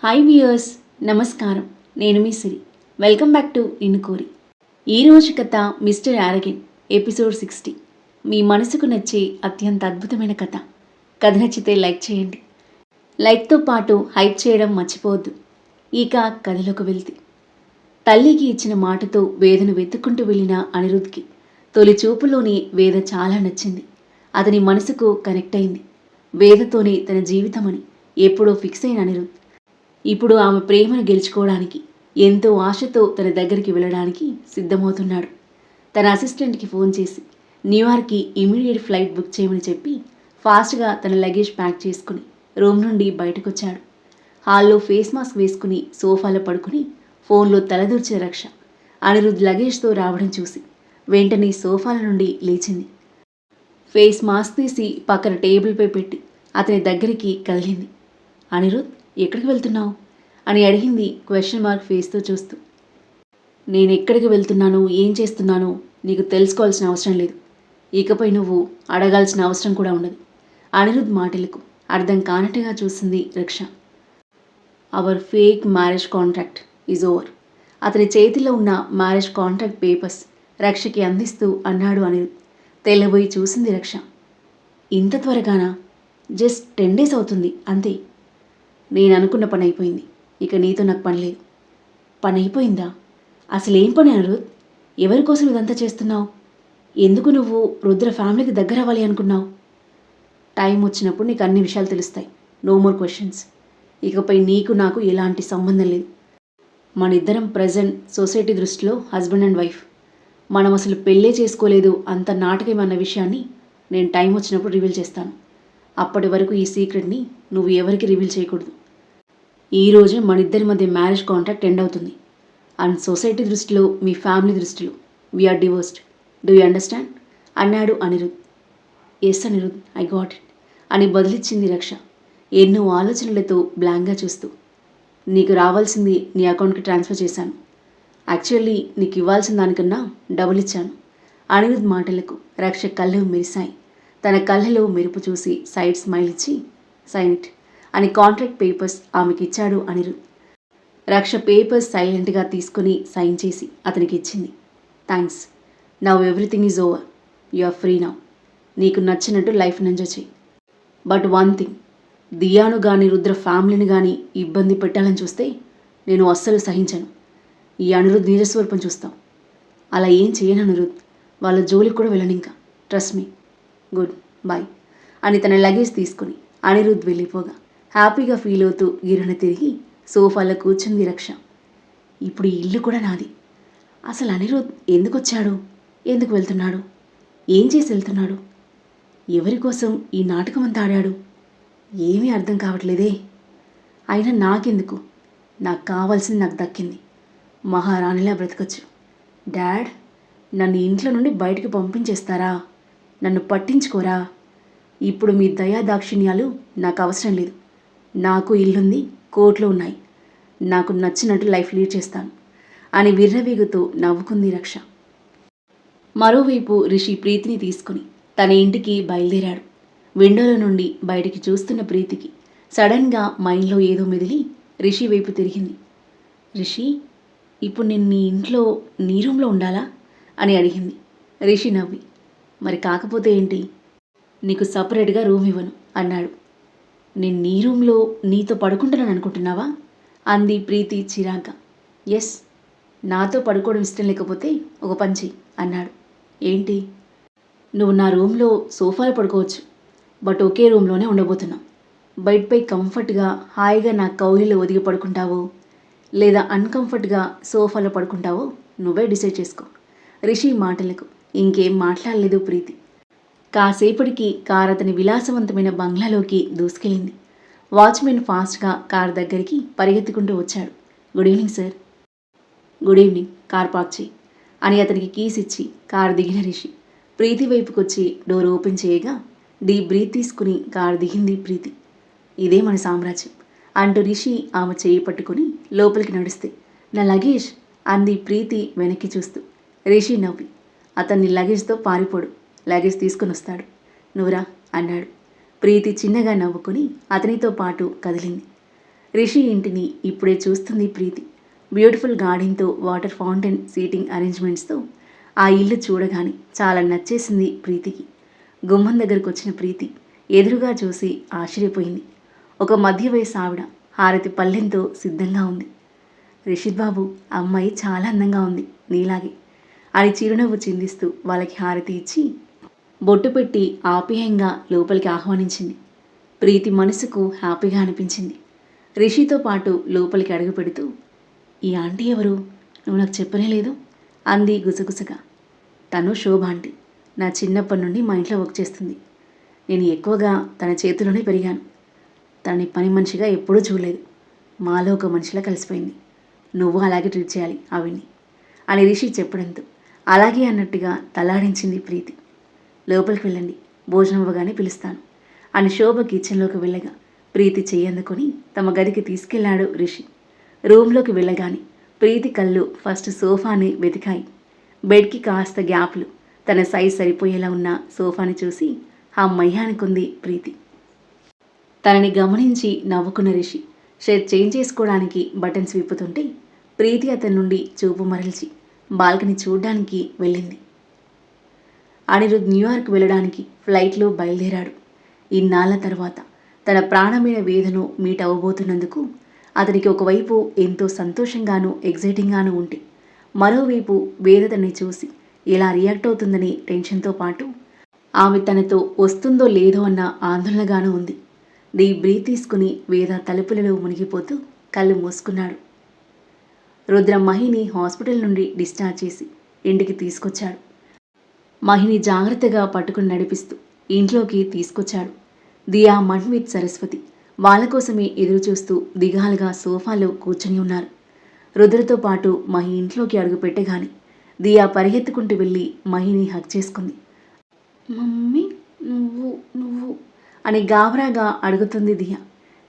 Hi viewers, నమస్కారం. నేను మీ సిరి. Welcome back to నిన్ను కోరి. ఈరోజు కథ మిస్టర్ యారగెన్, ఎపిసోడ్ 60. మీ మనసుకు నచ్చే అత్యంత అద్భుతమైన కథ. కథ నచ్చితే లైక్ చేయండి. లైక్తో పాటు హైప్ చేయడం మర్చిపోవద్దు. ఇక కథలోకి వెళ్తే, తల్లికి ఇచ్చిన మాటతో వేదను వెతుక్కుంటూ వెళ్ళిన అనిరుద్ధ్కి తొలి చూపులోని వేద చాలా నచ్చింది. అతని మనసుకు కనెక్ట్ అయింది. వేదతోనే తన జీవితమని ఎప్పుడో ఫిక్స్ అయిన అనిరుద్ధ్ ఇప్పుడు ఆమె ప్రేమను గెలుచుకోవడానికి ఎంతో ఆశతో తన దగ్గరికి వెళ్ళడానికి సిద్ధమవుతున్నాడు. తన అసిస్టెంట్కి ఫోన్ చేసి న్యూయార్క్కి ఇమీడియట్ ఫ్లైట్ బుక్ చేయమని చెప్పి ఫాస్ట్గా తన లగేజ్ ప్యాక్ చేసుకుని రూమ్ నుండి బయటకొచ్చాడు. హాల్లో ఫేస్ మాస్క్ వేసుకుని సోఫాలో పడుకుని ఫోన్లో తలదూర్చిన రక్ష అనిరుద్ధ్ లగేజ్తో రావడం చూసి వెంటనే సోఫాల నుండి లేచింది. ఫేస్ మాస్క్ తీసి పక్కన టేబుల్పై పెట్టి అతని దగ్గరికి కదిలింది. అనిరుద్ధ్, ఎక్కడికి వెళ్తున్నావు అని అడిగింది క్వశ్చన్ మార్క్ ఫేస్తో చూస్తూ. నేను ఎక్కడికి వెళ్తున్నాను, ఏం చేస్తున్నానో నీకు తెలుసుకోవాల్సిన అవసరం లేదు. ఇకపై నువ్వు అడగాల్సిన అవసరం కూడా ఉండదు. అనిరుద్ధ్ మాటలకు అర్థం కానట్టుగా చూసింది Raksha. Our fake marriage contract is over. అతని చేతిలో ఉన్న మ్యారేజ్ కాంట్రాక్ట్ పేపర్స్ రక్షకి అందిస్తూ అన్నాడు అనిరుద్ధ్. తెల్లబోయి చూసింది రక్ష. ఇంత త్వరగానా? జస్ట్ 10 days అవుతుంది అంతే. నేను అనుకున్న పని అయిపోయింది. ఇక నీతో నాకు పని లేదు. పని అయిపోయిందా? అసలేం పని అనిరుద్ధ్? ఎవరి కోసం ఇదంతా చేస్తున్నావు? ఎందుకు నువ్వు రుద్ర ఫ్యామిలీకి దగ్గర అవ్వాలి అనుకున్నావు? టైం వచ్చినప్పుడు నీకు అన్ని విషయాలు తెలుస్తాయి. No more questions. ఇకపై నీకు నాకు ఎలాంటి సంబంధం లేదు. మన ఇద్దరం ప్రజెంట్ సొసైటీ దృష్టిలో హస్బెండ్ అండ్ వైఫ్. మనం అసలు పెళ్ళే చేసుకోలేదు అంత నాటకం అన్న విషయాన్ని నేను టైం వచ్చినప్పుడు రివీల్ చేస్తాను. అప్పటి వరకు ఈ సీక్రెట్ని నువ్వు ఎవరికి రివీల్ చేయకూడదు. ఈరోజే మన ఇద్దరి మధ్య మ్యారేజ్ కాంట్రాక్ట్ ఎండ్ అవుతుంది. అండ్ సొసైటీ దృష్టిలో, మీ ఫ్యామిలీ దృష్టిలో we are divorced. Do you understand అన్నాడు Anirudh. Yes Anirudh, I got it అని బదిలిచ్చింది రక్ష ఎన్నో ఆలోచనలతో బ్లాంక్గా చూస్తూ. నీకు రావాల్సింది నీ అకౌంట్కి ట్రాన్స్ఫర్ చేశాను. యాక్చువల్లీ నీకు ఇవ్వాల్సిన దానికన్నా డబుల్ ఇచ్చాను. అనిరుద్ధ్ మాటలకు రక్ష కళ్ళు మెరిశాయి. తన కళ్ళలో మెరుపు చూసి సైడ్ స్మైల్ ఇచ్చి సైన్ ఇట్ అని కాంట్రాక్ట్ పేపర్స్ ఆమెకి ఇచ్చాడు అనిరుద్ధ్. రక్ష పేపర్స్ సైలెంట్గా తీసుకుని సైన్ చేసి అతనికి ఇచ్చింది. Thanks. Now everything is over. You are free now. నీకు నచ్చినట్టు లైఫ్ ఎంజాయ్ చేయి. బట్ వన్ థింగ్, దియాను కానీ రుద్ర ఫ్యామిలీని కానీ ఇబ్బంది పెట్టాలని చూస్తే నేను అస్సలు సహించను. ఈ అనిరుద్ధ్ నిజస్వరూపం చూస్తాం. అలా ఏం చేయను అనిరుద్ధ్. వాళ్ళ జోలికి కూడా వెళ్ళను ఇంకా. Trust me. గుడ్ బాయ్ అని తన లగేజ్ తీసుకుని అనిరుద్ధ్ వెళ్ళిపోగా హ్యాపీగా ఫీల్ అవుతూ గిరున తిరిగి సోఫాలో కూర్చుంది రక్ష. ఇప్పుడు ఈ ఇల్లు కూడా నాది. అసలు అనిరుద్ధ్ ఎందుకు వచ్చాడు? ఎందుకు వెళ్తున్నాడు? ఏం చేసి వెళ్తున్నాడు? ఎవరి కోసం ఈ నాటకం అంతా ఆడాడు? ఏమీ అర్థం కావట్లేదే. అయినా నాకెందుకు? నాకు కావాల్సింది నాకు దక్కింది. మహారాణిలా బ్రతకచ్చు. డాడ్, నన్ను ఇంట్లో నుండి బయటకు పంపించేస్తారా? నన్ను పట్టించుకోరా? ఇప్పుడు మీ దయా దాక్షిణ్యాలు నాకు అవసరం లేదు. నాకు ఇల్లుంది, కోట్లు ఉన్నాయి. నాకు నచ్చినట్టు లైఫ్ లీడ్ చేస్తాను అని విర్రవీగుతూ నవ్వుకుంది రక్ష. మరోవైపు రిషి ప్రీతిని తీసుకుని తన ఇంటికి బయలుదేరాడు. విండోలో నుండి బయటికి చూస్తున్న ప్రీతికి సడన్గా మైండ్లో ఏదో మెదిలి రిషి వైపు తిరిగింది. రిషి, ఇప్పుడు నేను నీ ఇంట్లో నీ రూమ్లో ఉండాలా అని అడిగింది. రిషి నవ్వి, మరి కాకపోతే ఏంటి, నీకు సపరేట్గా రూమ్ ఇవ్వను అన్నాడు. నేను నీ రూమ్లో నీతో పడుకుంటున్నాను అనుకుంటున్నావా అంది ప్రీతి చిరాగ్గా. ఎస్, నాతో పడుకోవడం ఇష్టం లేకపోతే ఒక పంచి అన్నాడు. ఏంటి? నువ్వు నా రూమ్లో సోఫాలో పడుకోవచ్చు, బట్ ఒకే రూమ్లోనే ఉండబోతున్నాం. బెడ్పై కంఫర్ట్గా హాయిగా నా కౌగిలిలో ఒదిగి పడుకుంటావో లేదా అన్కంఫర్ట్గా సోఫాలో పడుకుంటావో నువ్వే డిసైడ్ చేసుకో. రిషి మాటలకు ఇంకేం మాట్లాడలేదు ప్రీతి. కాసేపటికి కార్ అతని విలాసవంతమైన బంగ్లాలోకి దూసుకెళ్ళింది. వాచ్మెన్ ఫాస్ట్గా కార్ దగ్గరికి పరిగెత్తుకుంటూ వచ్చాడు. Good evening sir. Good evening. Car park చేయి అని అతనికి కీస్ ఇచ్చి కారు దిగిన రిషి ప్రీతి వైపుకొచ్చి డోర్ ఓపెన్ చేయగా డీప్ బ్రీత్ తీసుకుని కారు దిగింది ప్రీతి. ఇదే మన సామ్రాజ్యం అంటూ రిషి ఆమె చేయి పట్టుకుని లోపలికి నడిస్తే, నా లగేజ్ అంది ప్రీతి వెనక్కి చూస్తూ. రిషి నవ్వి, అతన్ని లగేజ్తో పారిపోడు, లగేజ్ తీసుకుని వస్తాడు, నువ్వురా అన్నాడు. ప్రీతి చిన్నగా నవ్వుకుని అతనితో పాటు కదిలింది. రిషి ఇంటిని ఇప్పుడే చూస్తుంది ప్రీతి. బ్యూటిఫుల్ గార్డెన్తో, వాటర్ ఫౌంటైన్, సీటింగ్ అరేంజ్మెంట్స్తో ఆ ఇల్లు చూడగానే చాలా నచ్చేసింది ప్రీతికి. గుమ్మం దగ్గరకు వచ్చిన ప్రీతి ఎదురుగా చూసి ఆశ్చర్యపోయింది. ఒక మధ్య వయసు ఆవిడ హారతి పళ్ళెంతో సిద్ధంగా ఉంది. రిషిత్ బాబు, అమ్మాయి చాలా అందంగా ఉంది, నీలాగే అని చిరునవ్వు చిందిస్తూ వాళ్ళకి హారతి ఇచ్చి బొట్టు పెట్టి ఆప్యాయంగా లోపలికి ఆహ్వానించింది. ప్రీతి మనసుకు హ్యాపీగా అనిపించింది. రిషితో పాటు లోపలికి అడుగు పెడుతూ, ఈ ఆంటీ ఎవరు? నువ్వు నాకు చెప్పనే లేదు అంది గుసగుసగా. తను శోభ ఆంటీ. నా చిన్నప్పటి నుండి మా ఇంట్లో వర్క్ చేస్తుంది. నేను ఎక్కువగా తన చేతిలోనే పెరిగాను. తనని పని మనిషిగా ఎప్పుడూ చూడలేదు. మాలో ఒక మనిషిలా కలిసిపోయింది. నువ్వు అలాగే ట్రీట్ చేయాలి ఆవిడ్ని అని రిషి చెప్పడంతో అలాగే అన్నట్టుగా తలాడించింది ప్రీతి. లోపలికి వెళ్ళండి, భోజనం అవ్వగానే పిలుస్తాను అని శోభ కిచెన్లోకి వెళ్ళగా ప్రీతి చెయ్యందుకొని తమ గదికి తీసుకెళ్లాడు రిషి. రూమ్లోకి వెళ్ళగానే ప్రీతి కళ్ళు ఫస్ట్ సోఫాని వెతికాయి. బెడ్కి కాస్త గ్యాప్లు తన సైజ్ సరిపోయేలా ఉన్న సోఫాని చూసి అమ్మయ్య అనుకుంది ప్రీతి. తనని గమనించి నవ్వుకున్న రిషి షర్ట్ చేంజ్ చేసుకోవడానికి బటన్స్ విప్పుతుంటే ప్రీతి అతని నుండి చూపు మరల్చి బాల్కనీ చూడ్డానికి వెళ్ళింది. అనిరుద్ న్యూయార్క్ వెళ్ళడానికి ఫ్లైట్లో బయలుదేరాడు. ఇన్నాళ్ల తర్వాత తన ప్రాణమైన వేదను మీట్ అవ్వబోతున్నందుకు అతనికి ఒకవైపు ఎంతో సంతోషంగానూ ఎగ్జైటింగ్గానూ ఉంటే, మరోవైపు వేద తనని చూసి ఎలా రియాక్ట్ అవుతుందని టెన్షన్తో పాటు ఆమె తనతో వస్తుందో లేదో అన్న ఆందోళనగానూ ఉంది. డీప్ బ్రీత్ తీసుకుని వేద తలుపులలో మునిగిపోతూ కళ్ళు మూసుకున్నాడు. రుద్ర మహిని హాస్పిటల్ నుండి డిశ్చార్జ్ చేసి ఇంటికి తీసుకొచ్చాడు. మహిని జాగ్రత్తగా పట్టుకుని నడిపిస్తూ ఇంట్లోకి తీసుకొచ్చాడు. దియా, మన్విత్, సరస్వతి వాళ్ళ కోసమే ఎదురుచూస్తూ దిగాలుగా సోఫాలో కూర్చొని ఉన్నారు. రుద్రతో పాటు మహి ఇంట్లోకి అడుగు పెట్టగానే దియా పరిగెత్తుకుంటూ వెళ్ళి మహిని హగ్ చేసుకుంది. మమ్మీ, నువ్వు నువ్వు అని గాబరాగా అడుగుతుంది దియా.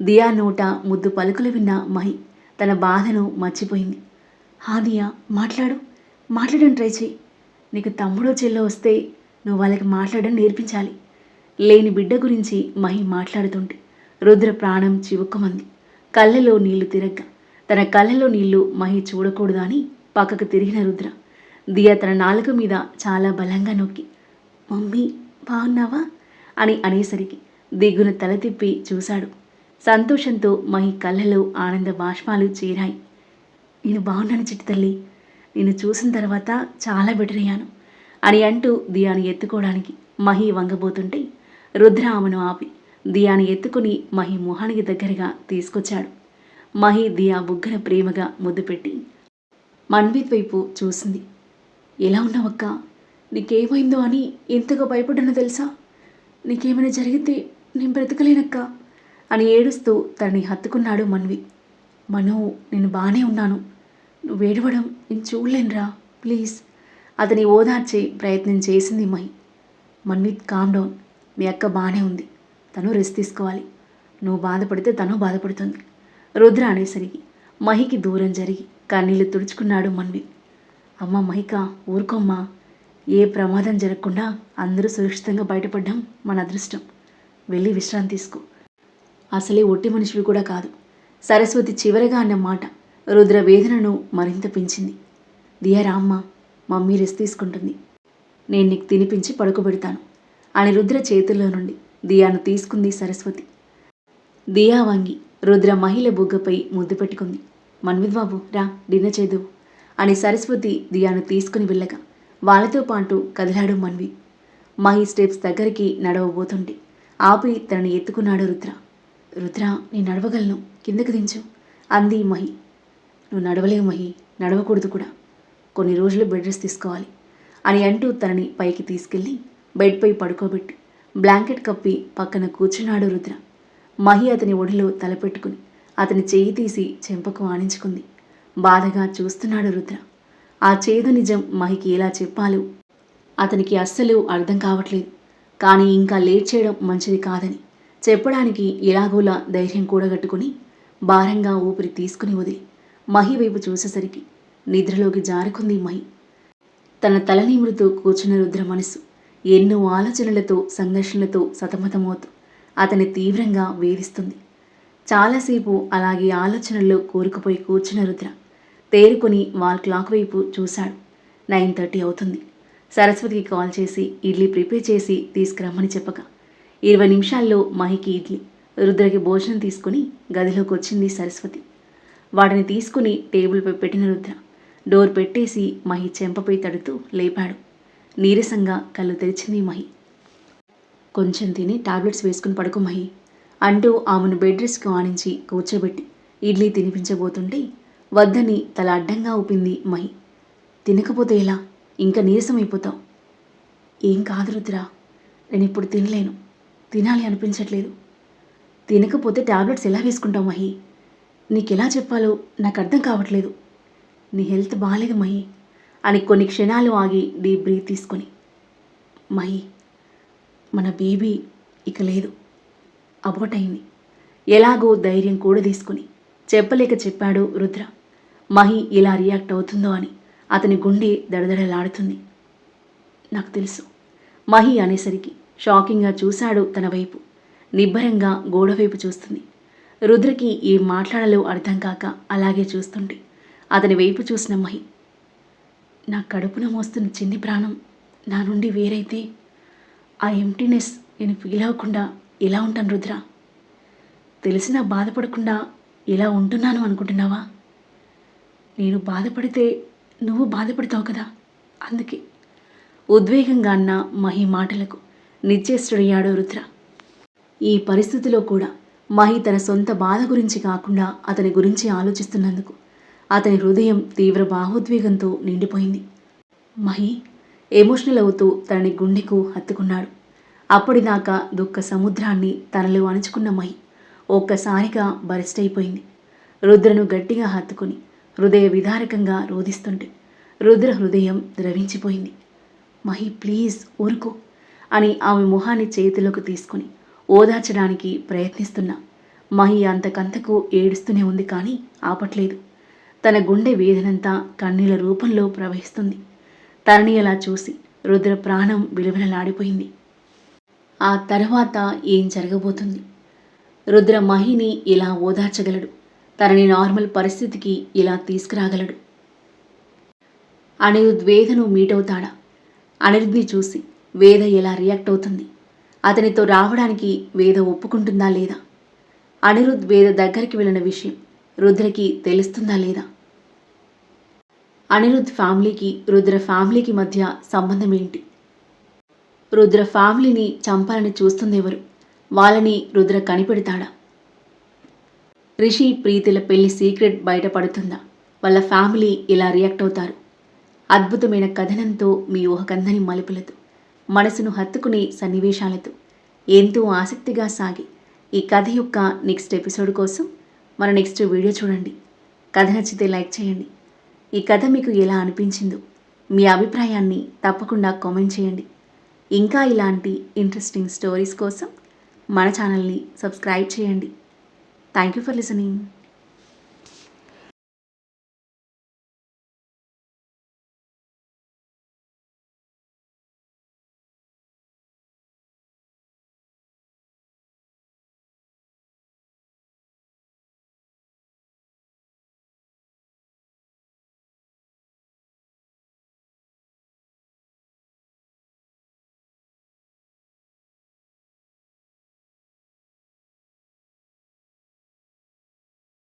దియా నోట ముద్దు పలుకులు విన్న మహి తన బాధను మర్చిపోయింది. దియా, మాట్లాడడం ట్రై చేయి. నీకు తమ్ముడో చెల్లో వస్తే నువ్వు వాళ్ళకి మాట్లాడడం నేర్పించాలి. లేని బిడ్డ గురించి మహి మాట్లాడుతుంటే రుద్ర ప్రాణం చివుక్కుమంది. కళ్ళలో నీళ్లు తిరగ్గా తన కళ్ళలో నీళ్లు మహి చూడకూడదు అని పక్కకు తిరిగిన రుద్ర దియా తన నాలుక మీద చాలా బలంగా నొక్కి, మమ్మీ బాగున్నావా అని అనేసరికి దిగ్గున తల తిప్పి చూశాడు. సంతోషంతో మహి కళ్ళలో ఆనంద బాష్పాలు చేరాయి. నేను బాగున్నాను చిట్టి తల్లి, నిన్ను చూసిన తర్వాత చాలా బెటర్ అయ్యాను అని అంటూ దియాని ఎత్తుకోవడానికి మహి వంగబోతుంటే రుద్ర ఆమెను ఆపి దియాని ఎత్తుకుని మహి మొహానికి దగ్గరగా తీసుకొచ్చాడు. మహి దియా బుగ్గన ప్రేమగా ముద్దు పెట్టి మన్విత్ వైపు చూసింది. ఎలా ఉన్నావక్క? నీకేమైందో అని ఎంతగా భయపడ్డానో తెలుసా? నీకేమైనా జరిగితే నేను బ్రతకలేనక్క అని ఏడుస్తూ తనని హత్తుకున్నాడు మన్విత్. మనో, నేను బాగానే ఉన్నాను, నువ్వు ఏడవడం నేను చూడలేనురా, ప్లీజ్ అతని ఓదార్చే ప్రయత్నం చేసింది మహి. Manvith, calm down. మీ అక్క బాగానే ఉంది, తను రెస్ట్ తీసుకోవాలి. నువ్వు బాధపడితే తను బాధపడుతుంది. రుద్ర అనేసరికి మహికి దూరం జరిగి కన్నీళ్లు తుడుచుకున్నాడు మన్విత్. అమ్మ మహిక, ఊరుకోమ్మా. ఏ ప్రమాదం జరగకుండా అందరూ సురక్షితంగా బయటపడ్డాం మన అదృష్టం. వెళ్ళి విశ్రాంతి తీసుకో. అసలే ఒట్టి మనిషివి కూడా కాదు. సరస్వతి చివరగా అన్న మాట రుద్ర వేదనను మరింత పెంచింది. దియా రామ్మ, మమ్మీ రెస్ట్ తీసుకుంటుంది, నేను నీకు తినిపించి పడుకోబెడతాను అని రుద్ర చేతుల్లో నుండి దియాను తీసుకుంది సరస్వతి. దియా వంగి రుద్ర మహిళ బుగ్గపై ముద్దు పెట్టుకుంది. మన్విత్ బాబు రా, డిన్నర్ చేదు అని సరస్వతి దియాను తీసుకుని వెళ్ళగా వాళ్ళతో పాటు కదిలాడు మన్విత్. మహి స్టెప్స్ దగ్గరికి నడవబోతుంటే ఆపి తనని ఎత్తుకున్నాడు రుద్ర. రుద్ర, నేను నడవగలను, కిందకి దించు అంది మహి. నువ్వు నడవలేవు మహి, నడవకూడదు కూడా, కొన్ని రోజులు బెడ్ రెస్ట్ తీసుకోవాలి అని అంటూ తనని పైకి తీసుకెళ్ళి బెడ్పై పడుకోబెట్టి బ్లాంకెట్ కప్పి పక్కన కూర్చున్నాడు రుద్ర. మహి అతని ఒడిలో తలపెట్టుకుని అతని చెయ్యి తీసి చెంపకు ఆనించుకుంది. బాధగా చూస్తున్నాడు రుద్ర. ఆ చేదు నిజం మహికి ఎలా చెప్పాలో అతనికి అస్సలు అర్థం కావట్లేదు. కానీ ఇంకా లేట్ చేయడం మంచిది కాదని చెప్పడానికి ఎలాగోలా ధైర్యం కూడగట్టుకుని భారంగా ఊపిరి తీసుకుని వదిలి మహి వైపు చూసేసరికి నిద్రలోకి జారుకుంది మహి. తన తల నిమురుతూ కూర్చున్న రుద్ర మనసు ఎన్నో ఆలోచనలతో, సంఘర్షణలతో సతమతమవుతూ అతన్ని తీవ్రంగా వేధిస్తుంది. చాలాసేపు అలాగే ఆలోచనల్లో కూరుకుపోయి కూర్చున్న రుద్ర తేరుకొని వాల్ క్లాక్ వైపు చూశాడు. 9:30 అవుతుంది. సరస్వతికి కాల్ చేసి ఇడ్లీ ప్రిపేర్ చేసి తీసుకురమ్మని చెప్పగా 20 నిమిషాల్లో మహికి ఇడ్లీ, రుద్రకి భోజనం తీసుకుని గదిలోకి వచ్చింది సరస్వతి. వాటిని తీసుకుని టేబుల్పై పెట్టిన రుద్ర డోర్ పెట్టేసి మహి చెంపపై తడుతూ లేపాడు. నీరసంగా కళ్ళు తెరిచింది మహి. కొంచెం తిని టాబ్లెట్స్ వేసుకుని పడుకో మహి అంటూ ఆమెను బెడ్ రెస్ట్కి ఆనించి కూర్చోబెట్టి ఇడ్లీ తినిపించబోతుంటే వద్దని తల అడ్డంగా ఊపింది మహి. తినకపోతే ఎలా? ఇంకా నీరసమైపోతావు. ఏం కాదు రుద్ర, నేను ఇప్పుడు తినలేను, తినాలి అనిపించట్లేదు. తినకపోతే టాబ్లెట్స్ ఎలా వేసుకుంటావు మహి? నీకెలా చెప్పాలో నాకు అర్థం కావట్లేదు. నీ హెల్త్ బాగాలేదు మహి అని కొన్ని క్షణాలు ఆగి డీప్ బ్రీత్ తీసుకొని, మహి మన బేబీ ఇక లేదు, అబౌట్ అయింది. ఎలాగో ధైర్యం కూడా తీసుకుని చెప్పలేక చెప్పాడు రుద్ర. మహి ఇలా రియాక్ట్ అవుతుందో అని అతని గుండె దడదడలాడుతుంది. నాకు తెలుసు. మహి అనేసరికి షాకింగ్గా చూశాడు తన వైపు. నిబ్బరంగా గోడవైపు చూస్తుంది. రుద్రకి ఏం మాట్లాడాలో అర్థం కాక అలాగే చూస్తుంటే అతని వైపు చూసిన మహి, నా కడుపున మోస్తున్న చిన్ని ప్రాణం నా నుండి వేరైతే ఆ ఎంప్టీనెస్ నేను ఫీల్ అవ్వకుండా ఎలా ఉంటాను రుద్ర? తెలిసినా బాధపడకుండా ఎలా ఉంటున్నాను అనుకుంటున్నావా? నేను బాధపడితే నువ్వు బాధపడతావు కదా, అందుకే. ఉద్వేగంగా అన్న మహి మాటలకు నిశ్చేష్టుడయ్యాడు రుద్ర. ఈ పరిస్థితిలో కూడా మహి తన సొంత బాధ గురించి కాకుండా అతని గురించి ఆలోచిస్తున్నందుకు అతని హృదయం తీవ్ర భావోద్వేగంతో నిండిపోయింది. మహి ఎమోషనల్ అవుతూ తనని గుండెకు హత్తుకున్నాడు. అప్పటిదాకా దుఃఖ సముద్రాన్ని తనలో అణుచుకున్న మహి ఒక్కసారిగా బరెస్ట్ అయిపోయింది. రుద్రను గట్టిగా హత్తుకుని హృదయ విదారకంగా రోధిస్తుంటే రుద్ర హృదయం ద్రవించిపోయింది. మహి ప్లీజ్ ఊరుకో అని ఆమె మొహాన్ని చేతిలోకి తీసుకుని ఓదార్చడానికి ప్రయత్నిస్తున్నా మహి అంతకంతకు ఏడుస్తూనే ఉంది, కానీ ఆపట్లేదు. తన గుండె వేదనంతా కన్నీళ్ల రూపంలో ప్రవహిస్తుంది. తనని అలా చూసి రుద్ర ప్రాణం విలువలలాడిపోయింది. ఆ తర్వాత ఏం జరగబోతుంది? రుద్ర మహిని ఇలా ఓదార్చగలడు, తనని నార్మల్ పరిస్థితికి ఇలా తీసుకురాగలడు. అనిరుద్ వేదను మీట్ అవుతాడా? అనిరుద్ని చూసి వేద ఎలా రియాక్ట్ అవుతుంది? అతనితో రావడానికి వేద ఒప్పుకుంటుందా లేదా? అనిరుద్ వేద దగ్గరికి వెళ్ళిన విషయం రుద్రకి తెలుస్తుందా లేదా? అనిరుద్ ఫ్యామిలీకి రుద్ర ఫ్యామిలీకి మధ్య సంబంధం ఏంటి? రుద్ర ఫ్యామిలీని చంపాలని చూస్తుందెవరు? వాళ్ళని రుద్ర కనిపెడతాడా? రిషి ప్రీతిల పెళ్లి సీక్రెట్ బయటపడుతుందా? వాళ్ళ ఫ్యామిలీ ఇలా రియాక్ట్ అవుతారు. అద్భుతమైన కథనంతో మీ ఊహకందని మలుపులతో మనసును హత్తుకునే సన్నివేశాలతో ఎంతో ఆసక్తిగా సాగి ఈ కథ యొక్క నెక్స్ట్ ఎపిసోడ్ కోసం మన నెక్స్ట్ వీడియో చూడండి. కథ నచ్చితే లైక్ చేయండి. ఈ కథ మీకు ఎలా అనిపించిందో మీ అభిప్రాయాన్ని తప్పకుండా కామెంట్ చేయండి. ఇంకా ఇలాంటి ఇంట్రెస్టింగ్ స్టోరీస్ కోసం మన ఛానల్ని సబ్స్క్రైబ్ చేయండి. Thank you for listening.